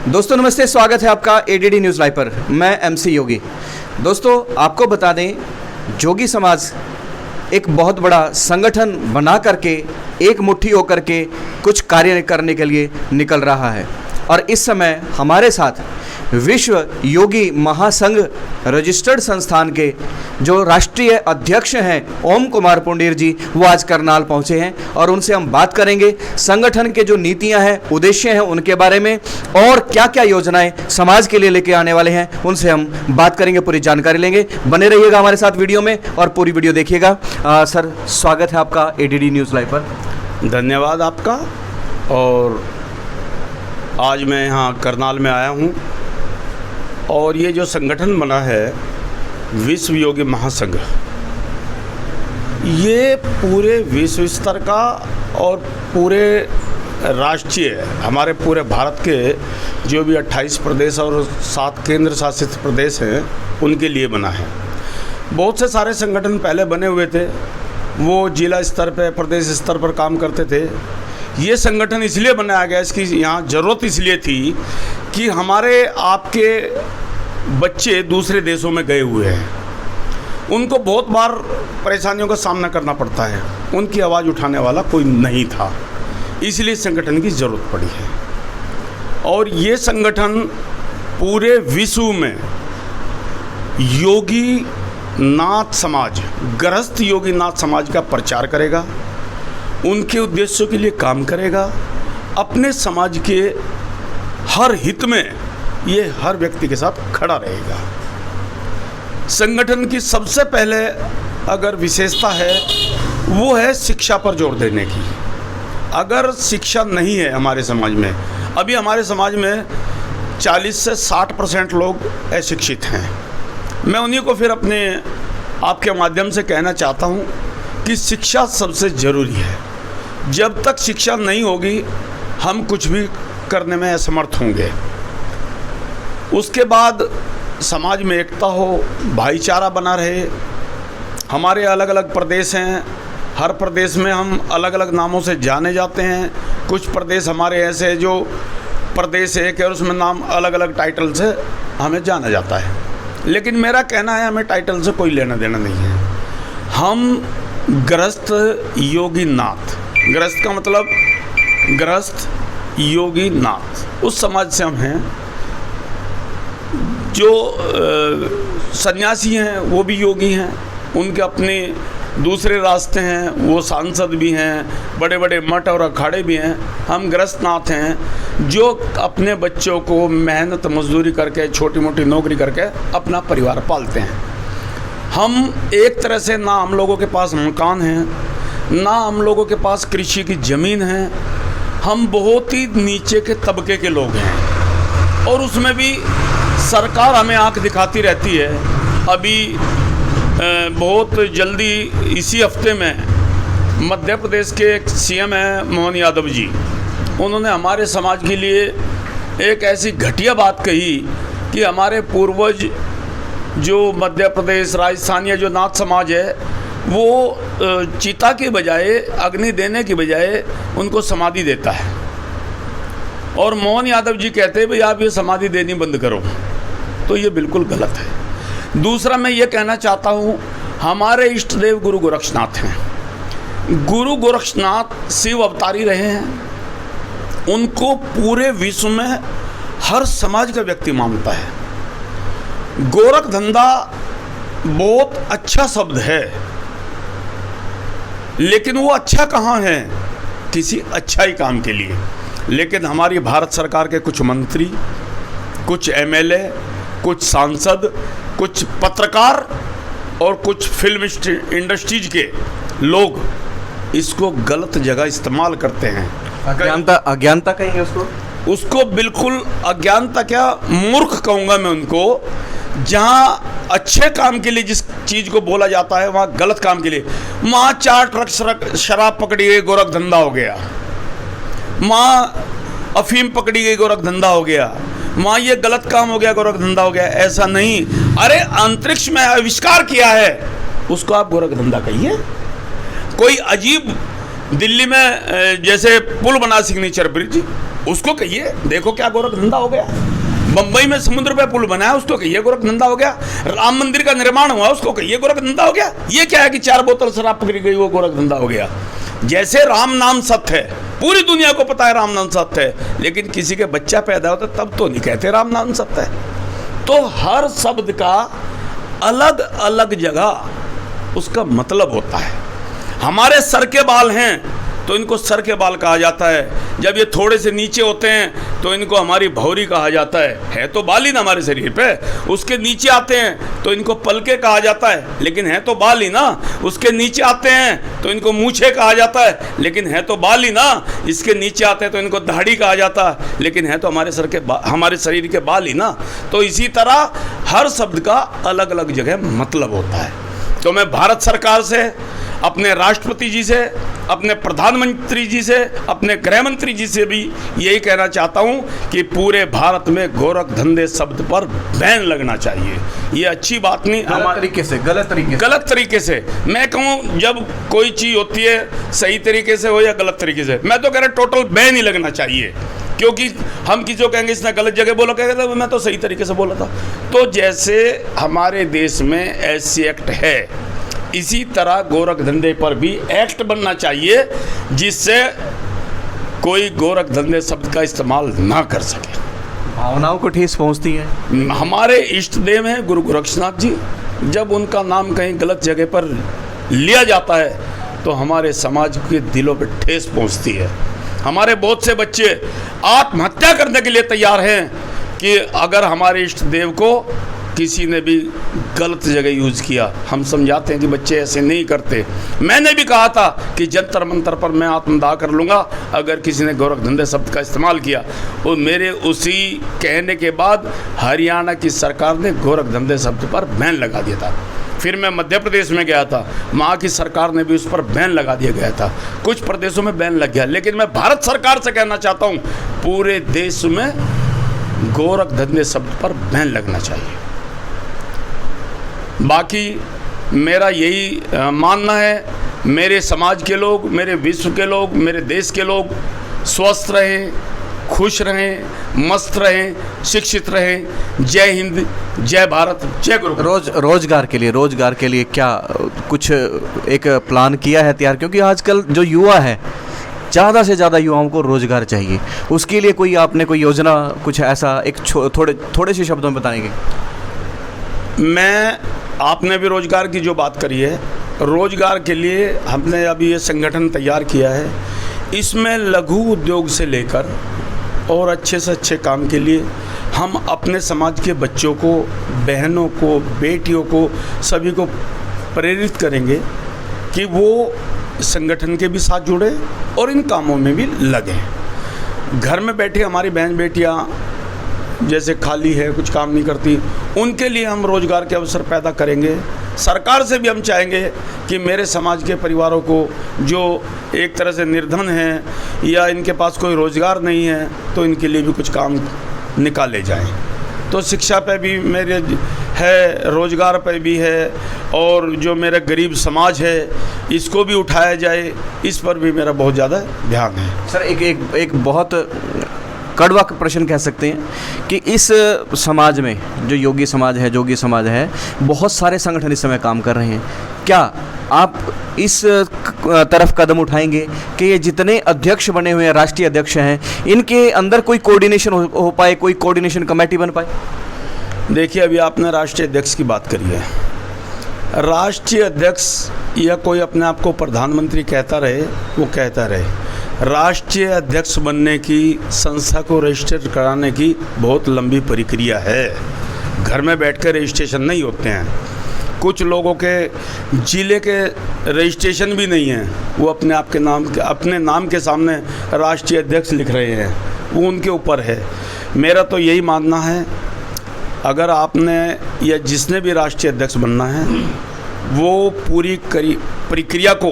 दोस्तों नमस्ते, स्वागत है आपका एडीडी न्यूज़ लाइव पर। मैं एमसी योगी। दोस्तों आपको बता दें, जोगी समाज एक बहुत बड़ा संगठन बना करके एक मुट्ठी होकर के कुछ कार्य करने के लिए निकल रहा है। और इस समय हमारे साथ विश्व योगी महासंघ रजिस्टर्ड संस्थान के जो राष्ट्रीय अध्यक्ष हैं ओम कुमार पुंडीर जी, वो आज करनाल पहुंचे हैं और उनसे हम बात करेंगे संगठन के जो नीतियां हैं, उद्देश्य हैं, उनके बारे में और क्या क्या योजनाएं समाज के लिए लेके आने वाले हैं, उनसे हम बात करेंगे, पूरी जानकारी लेंगे। बने रहिएगा हमारे साथ वीडियो में और पूरी वीडियो देखिएगा। सर, स्वागत है आपका एडीडी न्यूज़ लाइव पर। धन्यवाद आपका। और आज मैं यहाँ करनाल में आया हूँ और ये जो संगठन बना है विश्व योगी महासंघ, ये पूरे विश्व स्तर का और पूरे राष्ट्रीय, हमारे पूरे भारत के जो भी 28 प्रदेश और 7 केंद्र शासित प्रदेश हैं उनके लिए बना है। बहुत से सारे संगठन पहले बने हुए थे, वो जिला स्तर पे, प्रदेश स्तर पर काम करते थे। ये संगठन इसलिए बनाया गया, इसकी यहाँ ज़रूरत इसलिए थी कि हमारे आपके बच्चे दूसरे देशों में गए हुए हैं, उनको बहुत बार परेशानियों का सामना करना पड़ता है, उनकी आवाज़ उठाने वाला कोई नहीं था, इसलिए संगठन की ज़रूरत पड़ी है। और ये संगठन पूरे विश्व में योगी नाथ समाज, गृहस्थ योगी नाथ समाज का प्रचार करेगा, उनके उद्देश्यों के लिए काम करेगा, अपने समाज के हर हित में ये हर व्यक्ति के साथ खड़ा रहेगा। संगठन की सबसे पहले अगर विशेषता है वो है शिक्षा पर जोर देने की। अगर शिक्षा नहीं है हमारे समाज में, अभी हमारे समाज में 40 से 60% लोग अशिक्षित हैं। मैं उन्हीं को फिर अपने आपके माध्यम से कहना चाहता हूँ कि शिक्षा सबसे ज़रूरी है। जब तक शिक्षा नहीं होगी हम कुछ भी करने में असमर्थ होंगे। उसके बाद समाज में एकता हो, भाईचारा बना रहे। हमारे अलग अलग प्रदेश हैं, हर प्रदेश में हम अलग अलग नामों से जाने जाते हैं। कुछ प्रदेश हमारे ऐसे जो प्रदेश एक है और उसमें नाम अलग अलग टाइटल से हमें जाना जाता है, लेकिन मेरा कहना है हमें टाइटल से कोई लेना देना नहीं है। हम गृहस्थ योगी नाथ, गृहस्थ का मतलब गृहस्थ योगी नाथ, उस समाज से हम हैं। जो सन्यासी हैं वो भी योगी हैं, उनके अपने दूसरे रास्ते हैं, वो सांसद भी हैं, बड़े बड़े मठ और अखाड़े भी हैं। हम गृहस्थनाथ हैं जो अपने बच्चों को मेहनत मजदूरी करके, छोटी मोटी नौकरी करके अपना परिवार पालते हैं। हम एक तरह से ना हम लोगों के पास मकान हैं, ना हम लोगों के पास कृषि की ज़मीन है। हम बहुत ही नीचे के तबके के लोग हैं और उसमें भी सरकार हमें आंख दिखाती रहती है। अभी बहुत जल्दी इसी हफ्ते में मध्य प्रदेश के एक सीएम हैं मोहन यादव जी, उन्होंने हमारे समाज के लिए एक ऐसी घटिया बात कही कि हमारे पूर्वज जो मध्य प्रदेश, राजस्थान या जो नाथ समाज है, वो चिता की बजाय, अग्नि देने की बजाय उनको समाधि देता है। और मोहन यादव जी कहते हैं भाई आप ये समाधि देनी बंद करो, तो ये बिल्कुल गलत है। दूसरा मैं ये कहना चाहता हूँ, हमारे इष्ट देव गुरु गोरक्षनाथ हैं। गुरु गोरक्षनाथ शिव अवतारी रहे हैं, उनको पूरे विश्व में हर समाज का व्यक्ति मानता है। गोरख धंधा बहुत अच्छा शब्द है, लेकिन वो अच्छा कहाँ है? किसी अच्छाई काम के लिए। लेकिन हमारी भारत सरकार के कुछ मंत्री, कुछ एमएलए, कुछ सांसद, कुछ पत्रकार और कुछ फिल्म इंडस्ट्रीज के लोग इसको गलत जगह इस्तेमाल करते हैं। अज्ञानता कहेंगे उसको बिल्कुल अज्ञानता, क्या मूर्ख कहूँगा मैं उनको। जहाँ अच्छे काम के लिए जिस चीज़ को बोला जाता है, वहाँ गलत काम के लिए, वहाँ 4 ट्रक शराब पकड़ी गई, गोरख धंधा हो गया। वहाँ अफीम पकड़ी गई, गोरख धंधा हो गया। वहाँ ये गलत काम हो गया, गोरख धंधा हो गया। ऐसा नहीं। अरे अंतरिक्ष में आविष्कार किया है, उसको आप गोरख धंधा कहिए। कोई अजीब दिल्ली में जैसे पुल बना, सिग्नेचर ब्रिज, उसको कहिए देखो क्या गोरख धंधा हो गया। बंबई में समुद्र पे पुल बनाया, उसको कहिए गोरख धंधा हो गया। राम मंदिर का निर्माण हुआ, उसको कहिए गोरख धंधा हो गया। ये क्या है कि 4 बोतल शराब पकड़ी गई, वो गोरख धंधा हो गया। जैसे राम नाम सत्य है, पूरी दुनिया को पता है राम नाम सत्य है, लेकिन किसी के बच्चा पैदा होता तब तो नहीं कहते राम नाम सत्य है। तो हर शब्द का अलग अलग जगह उसका मतलब होता है। हमारे सर के बाल हैं तो इनको सर के बाल कहा जाता है, जब ये थोड़े से नीचे होते हैं तो इनको हमारी भौरी कहा जाता है तो बाल ही ना हमारे शरीर पे। उसके नीचे आते हैं तो इनको पलके कहा जाता है, लेकिन है तो बाल ही ना। उसके नीचे आते हैं तो इनको मूछे कहा जाता है, लेकिन है तो बाल ही ना। इसके नीचे आते हैं तो इनको दाढ़ी कहा जाता है, लेकिन है तो हमारे शरीर के बाल ही ना। तो इसी तरह हर शब्द का अलग अलग जगह मतलब होता है। तो मैं भारत सरकार से, अपने राष्ट्रपति जी से, अपने प्रधानमंत्री जी से, अपने गृह मंत्री जी से भी यही कहना चाहता हूं कि पूरे भारत में गोरख धंधे शब्द पर बैन लगना चाहिए। ये अच्छी बात नहीं, गलत तरीके से मैं कहूं जब कोई चीज़ होती है सही तरीके से हो या गलत तरीके से, मैं तो कह रहा टोटल बैन ही लगना चाहिए। क्योंकि हम किसी को कहेंगे इसने गलत जगह बोला, कहेगा मैं तो सही तरीके से बोला था। तो जैसे हमारे देश में ऐसी एक्ट है, इसी तरह गोरख धंधे पर भी एक्ट बनना चाहिए जिससे कोई गोरख धंधे शब्द का इस्तेमाल ना कर सके। भावनाओं को ठेस पहुंचती है। हमारे इष्ट देव हैं गुरु गोरक्षनाथ जी, जब उनका नाम कहीं गलत जगह पर लिया जाता है तो हमारे समाज के दिलों पर ठेस पहुंचती है। हमारे बहुत से बच्चे आत्महत्या करने के लिए तैयार हैं कि अगर हमारे इष्ट देव को किसी ने भी गलत जगह यूज़ किया। हम समझाते हैं कि बच्चे ऐसे नहीं करते। मैंने भी कहा था कि जंतर मंतर पर मैं आत्मदाह कर लूँगा अगर किसी ने गोरख धंधे शब्द का इस्तेमाल किया। और मेरे उसी कहने के बाद हरियाणा की सरकार ने गोरख धंधे शब्द पर बैन लगा दिया था। फिर मैं मध्य प्रदेश में गया था, वहाँ की सरकार ने भी उस पर बैन लगा दिया गया था। कुछ प्रदेशों में बैन लग गया, लेकिन मैं भारत सरकार से कहना चाहता हूँ पूरे देश में गोरख धंधे शब्द पर बैन लगना चाहिए। बाकी मेरा यही मानना है, मेरे समाज के लोग, मेरे विश्व के लोग, मेरे देश के लोग स्वस्थ रहें, खुश रहें, मस्त रहें, शिक्षित रहें। जय हिंद, जय भारत, जय गुरु। रोजगार के लिए क्या कुछ एक प्लान किया है तैयार? क्योंकि आजकल जो युवा है, ज़्यादा से ज़्यादा युवाओं को रोजगार चाहिए, उसके लिए कोई आपने कोई योजना, कुछ ऐसा एक थोड़े से शब्दों में बताएंगे? आपने भी रोजगार की जो बात करी है, रोजगार के लिए हमने अभी ये संगठन तैयार किया है। इसमें लघु उद्योग से लेकर और अच्छे से अच्छे काम के लिए हम अपने समाज के बच्चों को, बहनों को, बेटियों को, सभी को प्रेरित करेंगे कि वो संगठन के भी साथ जुड़े और इन कामों में भी लगें। घर में बैठे हमारी बहन बेटियाँ जैसे खाली है, कुछ काम नहीं करती, उनके लिए हम रोज़गार के अवसर पैदा करेंगे। सरकार से भी हम चाहेंगे कि मेरे समाज के परिवारों को जो एक तरह से निर्धन हैं या इनके पास कोई रोज़गार नहीं है, तो इनके लिए भी कुछ काम निकाले जाएं। तो शिक्षा पे भी मेरे है, रोज़गार पे भी है, और जो मेरा गरीब समाज है इसको भी उठाया जाए, इस पर भी मेरा बहुत ज़्यादा ध्यान है। सर एक बहुत कड़वा प्रश्न कह सकते हैं कि इस समाज में जो जोगी समाज है, बहुत सारे संगठन इस समय काम कर रहे हैं। क्या आप इस तरफ कदम उठाएंगे कि ये जितने अध्यक्ष बने हुए हैं, राष्ट्रीय अध्यक्ष हैं, इनके अंदर कोई कोऑर्डिनेशन हो पाए, कोई कोऑर्डिनेशन कमेटी बन पाए? देखिए, अभी आपने राष्ट्रीय अध्यक्ष की बात करी है। राष्ट्रीय अध्यक्ष या कोई अपने आप को प्रधानमंत्री कहता रहे, वो कहता रहे। राष्ट्रीय अध्यक्ष बनने की, संस्था को रजिस्टर कराने की बहुत लंबी प्रक्रिया है। घर में बैठकर रजिस्ट्रेशन नहीं होते हैं। कुछ लोगों के ज़िले के रजिस्ट्रेशन भी नहीं है, वो अपने नाम के सामने राष्ट्रीय अध्यक्ष लिख रहे हैं, वो उनके ऊपर है। मेरा तो यही मानना है, अगर आपने या जिसने भी राष्ट्रीय अध्यक्ष बनना है वो पूरी प्रक्रिया को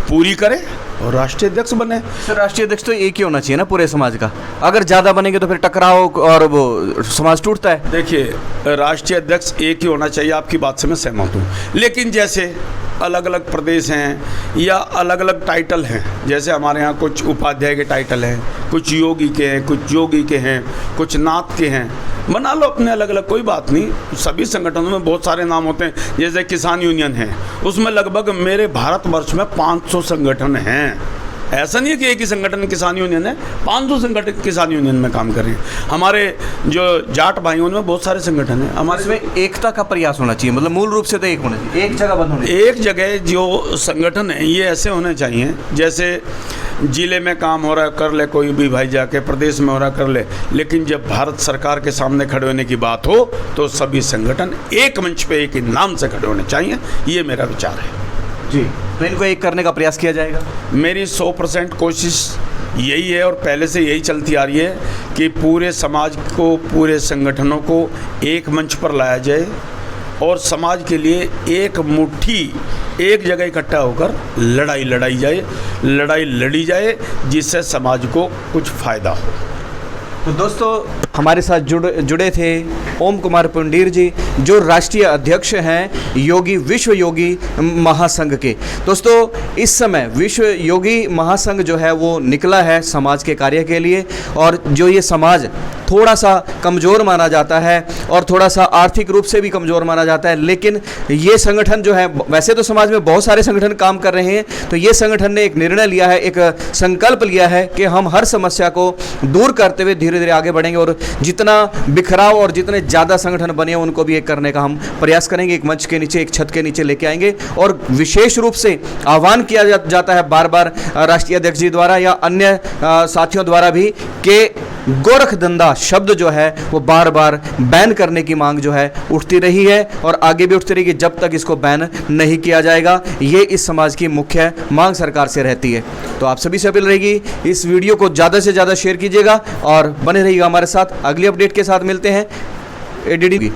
पूरी करे और राष्ट्रीय अध्यक्ष बने। सर राष्ट्रीय अध्यक्ष तो एक ही होना चाहिए ना पूरे समाज का, अगर ज़्यादा बनेंगे तो फिर टकराव और वो समाज टूटता है। देखिए राष्ट्रीय अध्यक्ष एक ही होना चाहिए, आपकी बात से मैं सहमत हूँ, लेकिन जैसे अलग अलग प्रदेश हैं या अलग अलग टाइटल हैं, जैसे हमारे यहाँ कुछ उपाध्याय के टाइटल हैं, कुछ योगी के हैं, कुछ योगी के हैं, कुछ नाथ के हैं, बना लो अपने अलग अलग, कोई बात नहीं। सभी संगठनों में बहुत सारे नाम होते हैं, जैसे किसान यूनियन है, उसमें लगभग मेरे भारतवर्ष में 500 संगठन हैं। ऐसा नहीं है कि एक ही संगठन किसान यूनियन है, 500 संगठन किसान यूनियन में काम कर रहे हैं। हमारे जो जाट भाइयों उनमें बहुत सारे संगठन हैं। हमारे इसमें एकता का प्रयास होना चाहिए, मतलब मूल रूप से तो एक होना चाहिए, एक जगह बंद होनी चाहिए। एक जगह जो संगठन है ये ऐसे होने चाहिए, जैसे जिले में काम हो रहा है कर ले कोई भी भाई जाके, प्रदेश में हो रहा कर ले, लेकिन जब भारत सरकार के सामने खड़े होने की बात हो तो सभी संगठन एक मंच पे एक ही नाम से खड़े होने चाहिए। ये मेरा विचार है जी। तो इनको एक करने का प्रयास किया जाएगा। मेरी 100% कोशिश यही है और पहले से यही चलती आ रही है कि पूरे समाज को, पूरे संगठनों को एक मंच पर लाया जाए और समाज के लिए एक मुट्ठी एक जगह इकट्ठा होकर लड़ाई लड़ी जाए जिससे समाज को कुछ फ़ायदा हो। तो दोस्तों हमारे साथ जुड़े थे ओम कुमार पुंडीर जी, जो राष्ट्रीय अध्यक्ष हैं योगी विश्व योगी महासंघ के। दोस्तों इस समय विश्व योगी महासंघ जो है वो निकला है समाज के कार्य के लिए, और जो ये समाज थोड़ा सा कमज़ोर माना जाता है और थोड़ा सा आर्थिक रूप से भी कमज़ोर माना जाता है, लेकिन ये संगठन जो है, वैसे तो समाज में बहुत सारे संगठन काम कर रहे हैं, तो ये संगठन ने एक निर्णय लिया है, एक संकल्प लिया है कि हम हर समस्या को दूर करते हुए धीरे धीरे आगे बढ़ेंगे और जितना बिखराव और जितने ज़्यादा संगठन बने हैं उनको भी एक करने का हम प्रयास करेंगे। एक मंच के नीचे, एक छत के नीचे लेके आएंगे और विशेष रूप से आह्वान किया जाता है बार बार राष्ट्रीय अध्यक्ष जी द्वारा या अन्य साथियों द्वारा भी कि गोरखधंधा शब्द जो है वो बार बार बैन करने की मांग जो है उठती रही है और आगे भी उठती रहेगी जब तक इसको बैन नहीं किया जाएगा। ये इस समाज की मुख्य मांग सरकार से रहती है। तो आप सभी से अपील रहेगी, इस वीडियो को ज़्यादा से ज़्यादा शेयर कीजिएगा और बने रहिएगा हमारे साथ। अगली अपडेट के साथ मिलते हैं। ADD